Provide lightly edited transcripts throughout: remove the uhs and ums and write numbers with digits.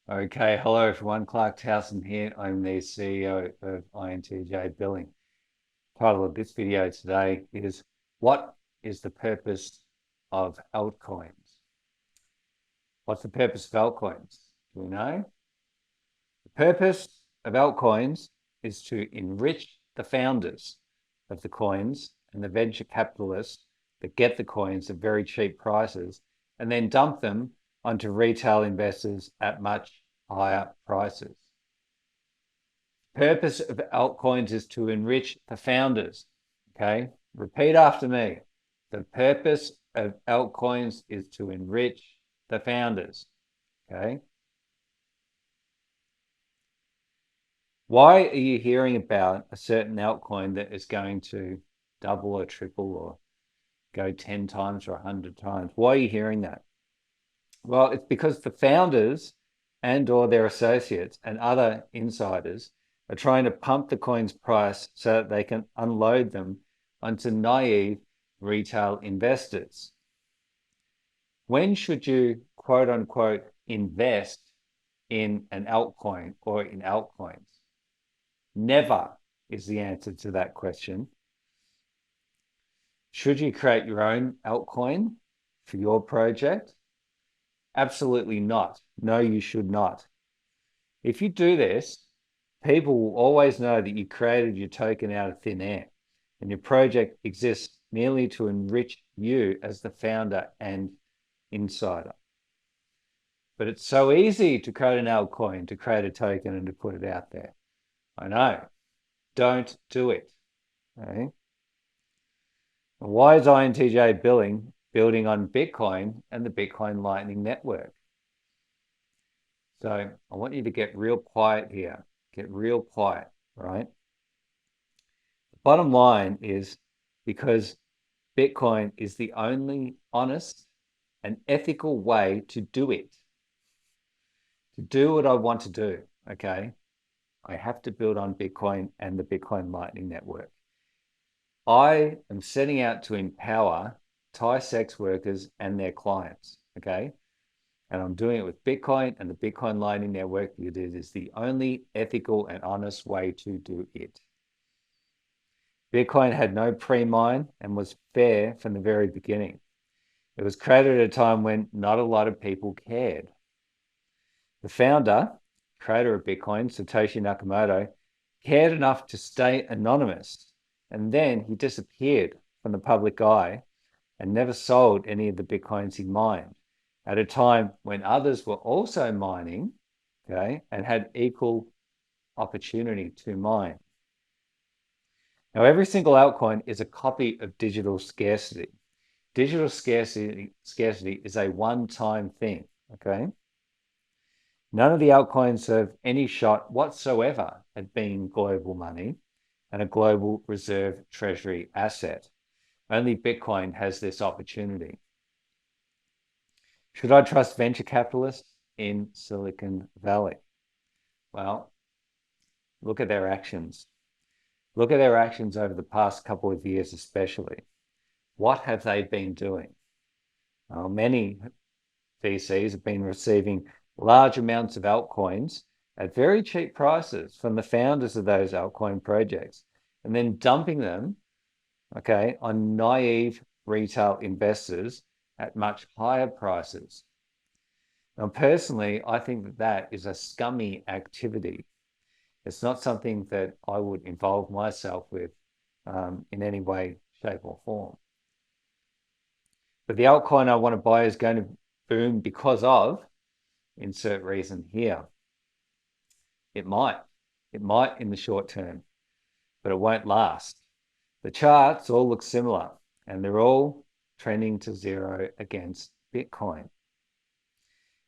Okay, hello everyone. Clarke Towson here. I'm the CEO of INTJ Billing. Title of this video today is What is the purpose of altcoins? What's the purpose of altcoins? Do we know? The purpose of altcoins is to enrich the founders of the coins and the venture capitalists that get the coins at very cheap prices and then dump them onto retail investors at much higher prices. Purpose of altcoins is to enrich the founders. Okay, repeat after me. The purpose of altcoins is to enrich the founders. Okay, why are you hearing about a certain altcoin that is going to double or triple or go 10 times or 100 times? Why are you hearing that? Well, it's because the founders and or their associates and other insiders are trying to pump the coin's price so that they can unload them onto naive retail investors. When should you quote unquote invest in an altcoin or in altcoins? Never is the answer to that question. Should you create your own altcoin for your project? Absolutely not. No, you should not. If you do this, people will always know that you created your token out of thin air and your project exists merely to enrich you as the founder and insider. But it's so easy to create an altcoin, to create a token and to put it out there. I know. Don't do it. Okay? Why is INTJ building on Bitcoin and the Bitcoin Lightning Network? So I want you to get real quiet here. Get real quiet, right? The bottom line is because Bitcoin is the only honest and ethical way to do it. To do what I want to do, okay? I have to build on Bitcoin and the Bitcoin Lightning Network. I am setting out to empower Thai sex workers and their clients, okay? And I'm doing it with Bitcoin and the Bitcoin Lightning Network because it is the only ethical and honest way to do it. Bitcoin had no pre-mine and was fair from the very beginning. It was created at a time when not a lot of people cared. The founder, creator of Bitcoin, Satoshi Nakamoto, cared enough to stay anonymous, and then he disappeared from the public eye and never sold any of the Bitcoins he mined at a time when others were also mining, okay, and had equal opportunity to mine. Now, every single altcoin is a copy of digital scarcity. Digital scarcity is a one-time thing, okay? None of the altcoins have any shot whatsoever at being global money and a global reserve treasury asset. Only Bitcoin has this opportunity. Should I trust venture capitalists in Silicon Valley? Well, look at their actions. Look at their actions over the past couple of years, especially. What have they been doing? Many VCs have been receiving large amounts of altcoins at very cheap prices from the founders of those altcoin projects and then dumping them, okay, on naive retail investors at much higher prices. Now, personally, I think that that is a scummy activity. It's not something that I would involve myself with in any way, shape, or form. But the altcoin I want to buy is going to boom because of insert reason here. It might in the short term, but it won't last. The charts all look similar and they're all trending to zero against Bitcoin.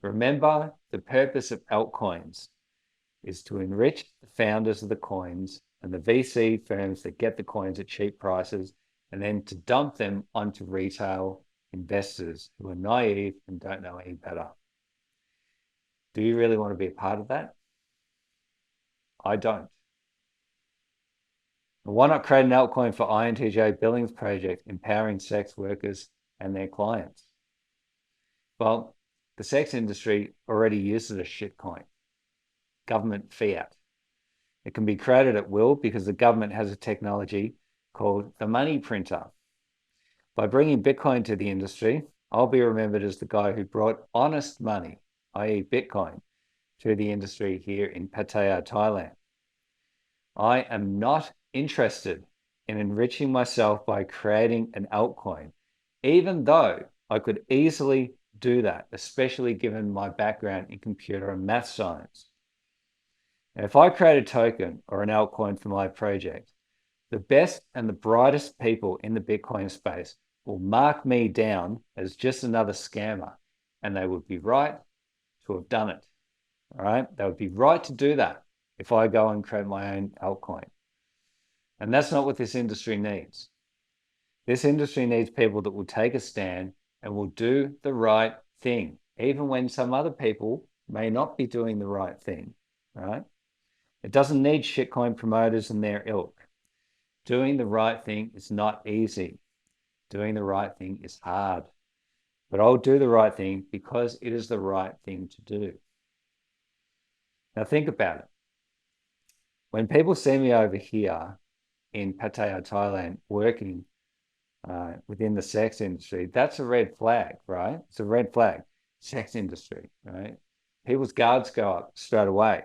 Remember, the purpose of altcoins is to enrich the founders of the coins and the VC firms that get the coins at cheap prices and then to dump them onto retail investors who are naive and don't know any better. Do you really want to be a part of that? I don't. Why not create an altcoin for INTJ Billings project, empowering sex workers and their clients? Well, the sex industry already uses a shitcoin, government fiat. It can be created at will because the government has a technology called the money printer. By bringing Bitcoin to the industry, I'll be remembered as the guy who brought honest money, i.e. Bitcoin, to the industry here in Pattaya, Thailand. I am not interested in enriching myself by creating an altcoin, even though I could easily do that, especially given my background in computer and math science. Now, if I create a token or an altcoin for my project, the best and the brightest people in the Bitcoin space will mark me down as just another scammer, and they would be right to have done it. All right. They would be right to do that if I go and create my own altcoin. And that's not what this industry needs. This industry needs people that will take a stand and will do the right thing, even when some other people may not be doing the right thing. Right? It doesn't need shitcoin promoters and their ilk. Doing the right thing is not easy. Doing the right thing is hard. But I'll do the right thing because it is the right thing to do. Now think about it. When people see me over here in Pattaya, Thailand, working within the sex industry, that's a red flag, right? It's a red flag. Sex industry, right? People's guards go up straight away.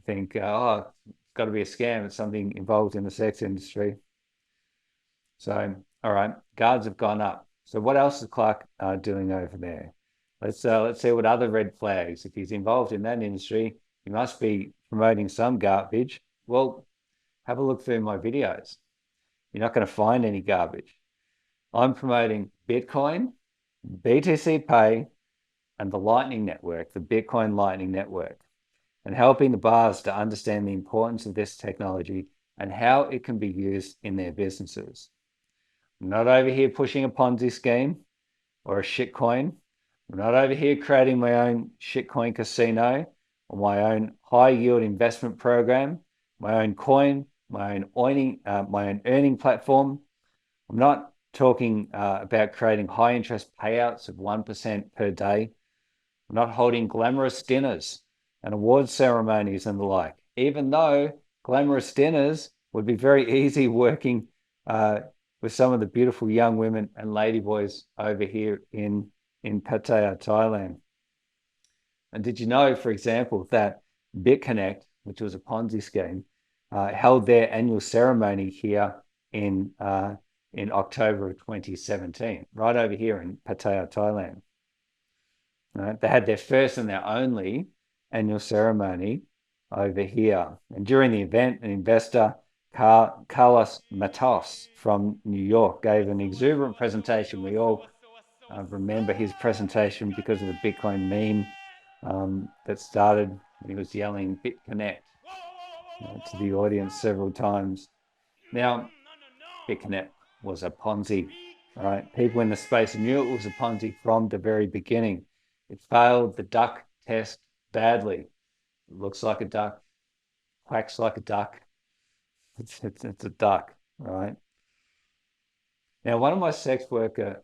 Think, oh, it's got to be a scam. It's something involved in the sex industry. So, all right, guards have gone up. So what else is Clarke doing over there? Let's see what other red flags. If he's involved in that industry, he must be promoting some garbage. Well, have a look through my videos. You're not going to find any garbage. I'm promoting Bitcoin, BTC Pay, and the Lightning Network, the Bitcoin Lightning Network, and helping the bars to understand the importance of this technology and how it can be used in their businesses. I'm not over here pushing a Ponzi scheme or a shitcoin. I'm not over here creating my own shitcoin casino or my own high yield investment program, my own coin, my own earning platform. I'm not talking about creating high interest payouts of 1% per day. I'm not holding glamorous dinners and award ceremonies and the like, even though glamorous dinners would be very easy working with some of the beautiful young women and ladyboys over here in Pattaya, Thailand. And did you know, for example, that BitConnect, which was a Ponzi scheme, held their annual ceremony here in October of 2017, right over here in Pattaya, Thailand. Right? They had their first and their only annual ceremony over here. And during the event, an investor, Carlos Matos from New York, gave an exuberant presentation. We all remember his presentation because of the Bitcoin meme that started when he was yelling BitConnect to the audience several times. Now, BitConnect was a Ponzi, right? People in the space knew it was a Ponzi from the very beginning. It failed the duck test badly. It looks like a duck, quacks like a duck. It's a duck, right? Now, one of my sex worker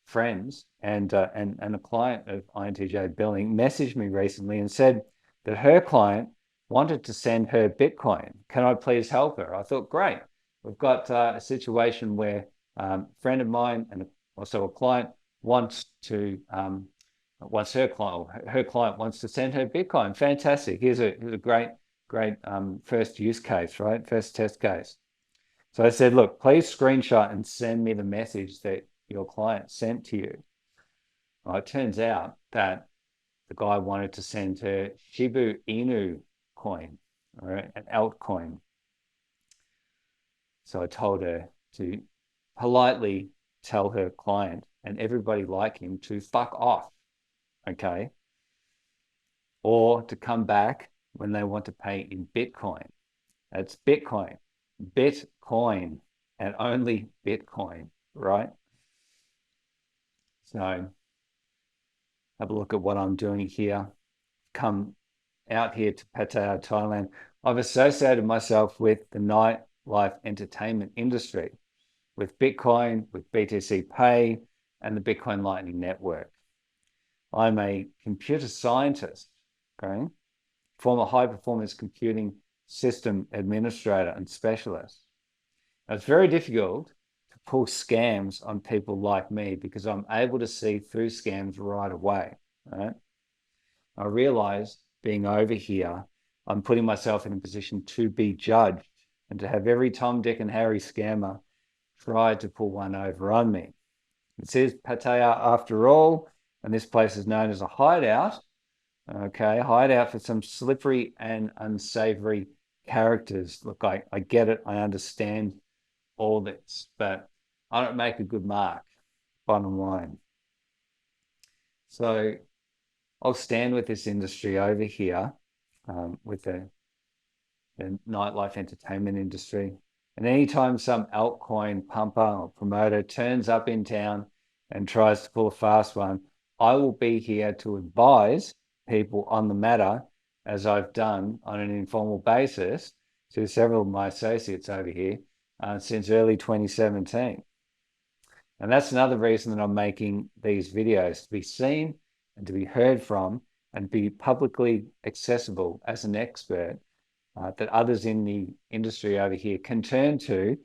friends and a client of INTJ Billing messaged me recently and said that her client wanted to send her Bitcoin. Can I please help her? I thought, great. We've got a situation where a friend of mine and also a client wants her client wants to send her Bitcoin. Fantastic. Here's a great first use case, right? First test case. So I said, look, please screenshot and send me the message that your client sent to you. Well, it turns out that the guy wanted to send her Shiba Inu coin, or an altcoin. So I told her to politely tell her client and everybody like him to fuck off, okay? Or to come back when they want to pay in Bitcoin. That's Bitcoin, and only Bitcoin, right? So have a look at what I'm doing here. Come out here to Pattaya, Thailand. I've associated myself with the nightlife entertainment industry, with Bitcoin, with BTC Pay, and the Bitcoin Lightning Network. I'm a computer scientist, okay? Former high-performance computing system administrator and specialist. Now, it's very difficult to pull scams on people like me because I'm able to see through scams right away, right? I realize being over here, I'm putting myself in a position to be judged and to have every Tom, Dick, and Harry scammer try to pull one over on me. This is Pattaya after all, and this place is known as a hideout. Okay, hideout for some slippery and unsavory characters. Look, I get it. I understand all this, but I don't make a good mark, bottom line. So I'll stand with this industry over here, with the nightlife entertainment industry. And anytime some altcoin pumper or promoter turns up in town and tries to pull a fast one, I will be here to advise people on the matter, as I've done on an informal basis to several of my associates over here since early 2017. And that's another reason that I'm making these videos, to be seen and to be heard from and be publicly accessible as an expert that others in the industry over here can turn to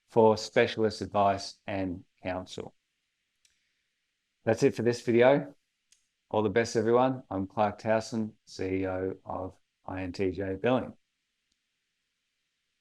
for specialist advice and counsel. That's it for this video. All the best, everyone. I'm Clarke Towson, CEO of INTJ Billing.